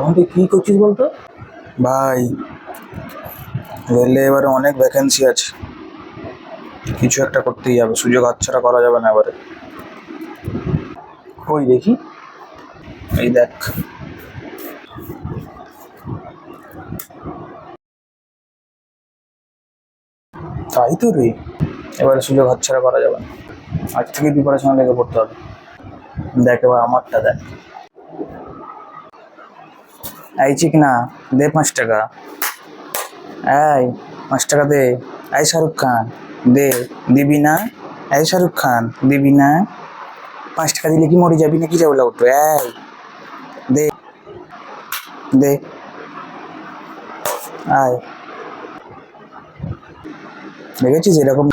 এখন তুই কি করছিস বলতো? ভাই, রেলে এবারে অনেক ভ্যাকেন্সি আছে, কিছু একটা করতেই হবে, সুযোগ হাতছাড়া করা যাবে না এবারে। ওই দেখি, এই দেখ। তাই তো রে, এবারে সুযোগ হাতছাড়া করা যাবে না, আজ থেকে প্রিপারেশন লেগে পড়তে হবে। দেখ এবার আমারটা দেখ। এই চিকনা, দে 5 টাকা। এই 5 টাকা দে। এই শাহরুখ খান, দে। দিবি না? এই শাহরুখ খান, দিবি না? 5 টাকা দিলে কি মরে যাবি নাকি যাবো উঠবে? এই দে, দে, আয়। দেখেছিস এরকম